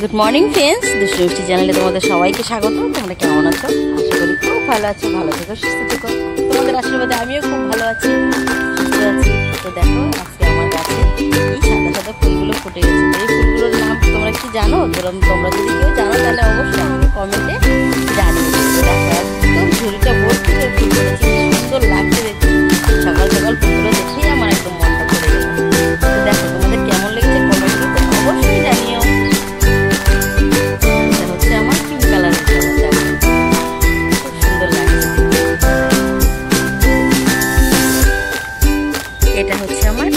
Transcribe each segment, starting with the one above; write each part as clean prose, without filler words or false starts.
Good morning friends, দুষ্টু মিষ্টি চ্যানেলে তোমাদের সবাইকে স্বাগত। তোমরা কেমন আছো? আশা করি খুব ভালো আছো। ভালো থেকো, সুস্থ থেকো। তোমাদের আশীর্বাদে আমিও খুব ভালো আছি, সুস্থ আছি। তো দেখো, আজকে আমার গাছে এই সাদা সাদা ফুলগুলো ফুটে গেছে। এই ফুলগুলোর নাম তোমরা কি জানো? তোমরা যদি কেউ জানো তাহলে অবশ্যই আমাকে কমেন্টে জানিয়ে দেবে। দেখো, একদম ঝুড়িটা ভর্তি হয়ে ফুল ফুটেছে, সুন্দর লাগছে দেখতে। সকাল সকাল ফুলগুলো দেখেই আমার একদম মনটা ভরে গেল। তো দেখো, তোমাদের কেমন লেগেছে কমেন্টে অবশ্যই জানিও। আমার পিঙ্ক কালারের জবা, খুব সুন্দর লাগছে। এটা হচ্ছে আমার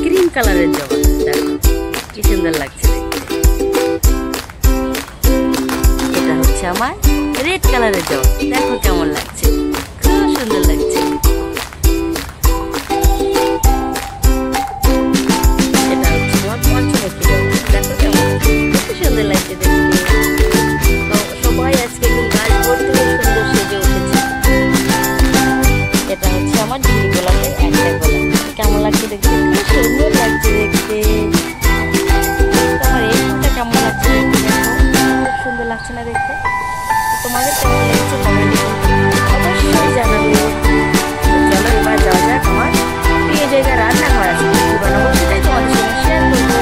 ক্রিম কালারের জবা, দেখো কি সুন্দর লাগছে দেখতে। এটা হচ্ছে আমার রেড কালারের জবা, দেখো কেমন লাগছে, খুব সুন্দর লাগছে। এটা হচ্ছে আমার পঞ্চমুখী জবা, দেখো কেমন খুব সুন্দর লাগছে দেখতে। সবাই আজকে গাছ ভর্তি হয়ে সুন্দর সেজে উঠেছে। এটা হচ্ছে আমার ঝিরি গোলাপের একটা গোলাপ, কেমন লাগছে দেখতে, খুব সুন্দর লাগছে দেখতে। তোমার এই ফুলটা কেমন লাগছে দেখতে, দেখো খুব সুন্দর লাগছে না দেখতে? তোমাদের কেমন লাগছে কমেন্টে অবশ্যই জানাবে। চলো এবার যাওয়া যাক আমার প্রিয় জায়গায় রান্নাঘর আছে, কি বানাবো সেটাই তোমাদের সঙ্গে শেয়ার করবো।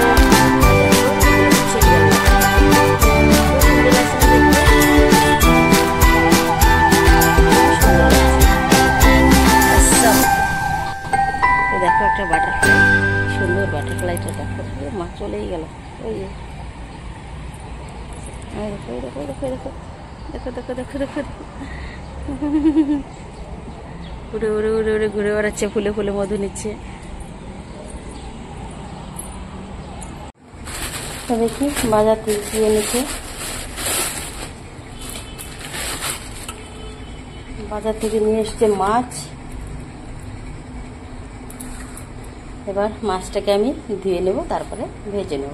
দেখো একটা বাটারফ্লাই, সুন্দর বাটারফ্লাইটা দেখো, মা চলেই গেল। ওই দেখো দেখো দেখো দেখো দেখো দেখো দেখো দেখো উড়ে উড়ে উড়ে উড়ে ঘুরে বেড়াচ্ছে, ফুলে ফুলে মধু নিচ্ছে। তো দেখি বাজার থেকে কি এনেছে। বাজার থেকে নিয়ে এসছে মাছ। এবার মাছটাকে আমি ধুয়ে নেব, তারপরে ভেজে নেব।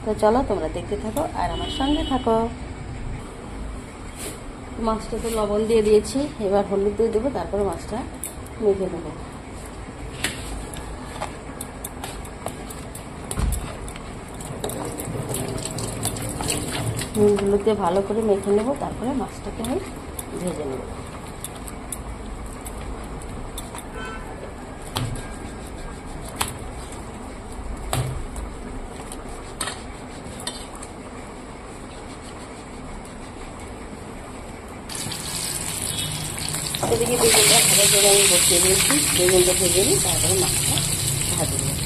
তো চলো তোমরা দেখতে থাকো আর আমার সঙ্গে থাকো। মাছটা তো লবণ দিয়ে দিয়েছি, এবার হলুদ দিয়ে দেবো, তারপরে মাছটা মেখে নেব। নুন হলুদ দিয়ে ভালো করে মেখে নেব, তারপরে মাছটাকে আমি ভেজে নেব। এদিকে বেগুনটা ভাজার জন্য আমি বসিয়ে দিয়েছি, বেগুনটা ভেজে নিই, তারপরে মাছটা ভাজে নেব।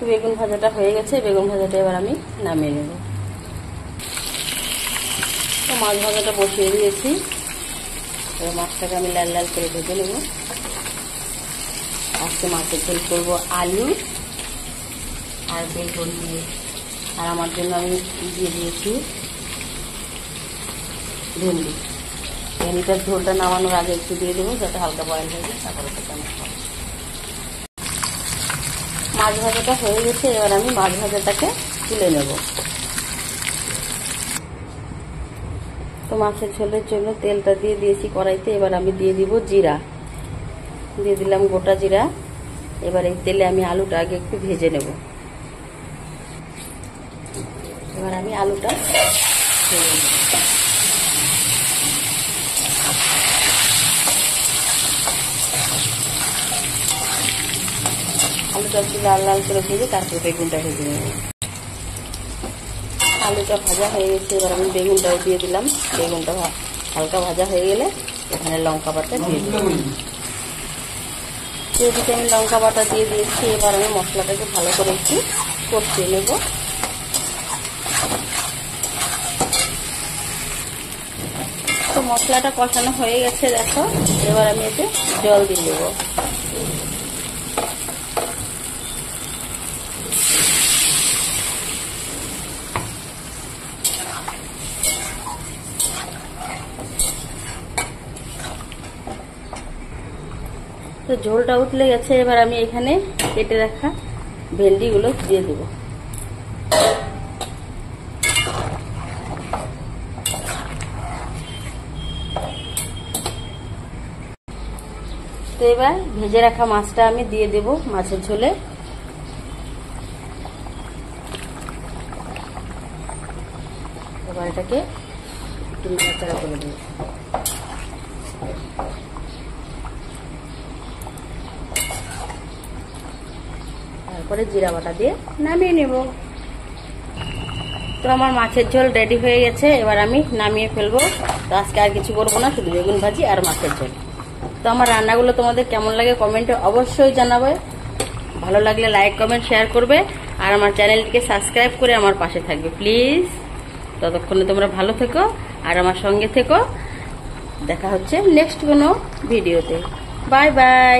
বেগুন ভাজাটা হয়ে গেছে, বেগুন ভাজাটা এবার আমি নামিয়ে নেব। তো মাছ ভাজাটা বসিয়ে দিয়েছি, এবার মাছটাকে আমি লাল লাল করে ভেজে নেব। আজকে মাছের ঝোল করবো আলু আর বেগুন দিয়ে, আর আমার জন্য আমি দিয়ে দিয়েছি ভেন্ডি। ভেন্ডিটার ঝোলটা নামানোর আগে একটু দিয়ে দেবো, যাতে হালকা বয়েল হয়ে যায়, তারপরে সেটা আমি খাবো। মাছ ভাজাটা হয়ে গেছে, এবার আমি মাছ ভাজাটাকে তুলে নেব। তো মাছের ঝোলের জন্য তেলটা দিয়ে দিয়েছি কড়াইতে, এবার আমি দিয়ে দিব জিরা, দিয়ে দিলাম গোটা জিরা। এবার এই তেলে আমি আলুটা আগে একটু ভেজে নেব। এবার আমি আলুটা ভেজে নেব। আলুটা একটু লাল লাল করে ভেজে তারপরে বেগুনটা ভেজে নেব। আলুটা ভাজা হয়ে গেছে, এবার আমি বেগুনটাও দিয়ে দিলাম। বেগুনটা হালকা ভাজা হয়ে গেলে এখানে লঙ্কা বাটা দিয়ে দিলাম। সেদিকে আমি লঙ্কা বাটা দিয়ে দিয়েছি। এবার আমি মশলাটাকে ভালো করে একটু কষিয়ে নেব। তো মশলাটা কষানো হয়ে গেছে, দেখো এবার আমি এতে জল দিয়ে দেবো। তো ঝোলটা উঠলে গেছে, এবার আমি এখানে কেটে রাখা ভেন্ডিগুলো দিয়ে দেবো। তো তো এবার ভেজে রাখা মাছটা আমি দিয়ে দেব মাছের ঝোলে। এবার এটাকে একটু নাড়াচাড়া করে দেব। তারপরে জিরা বাটা দিয়ে নামিয়ে নেব। তো আমার মাছের ঝোল রেডি হয়ে গেছে, এবার আমি নামিয়ে ফেলবো। তো আজকে আর কিছু করবো না, শুধু বেগুন ভাজি আর মাছের ঝোল। তো আমার রান্নাগুলো তোমাদের কেমন লাগে কমেন্টে অবশ্যই জানাবে। ভালো লাগলে লাইক কমেন্ট শেয়ার করবে, আর আমার চ্যানেলটিকে সাবস্ক্রাইব করে আমার পাশে থাকবে প্লিজ। ততক্ষণে তোমরা ভালো থেকো আর আমার সঙ্গে থেকো। দেখা হচ্ছে নেক্সট কোনো ভিডিওতে। Bye bye.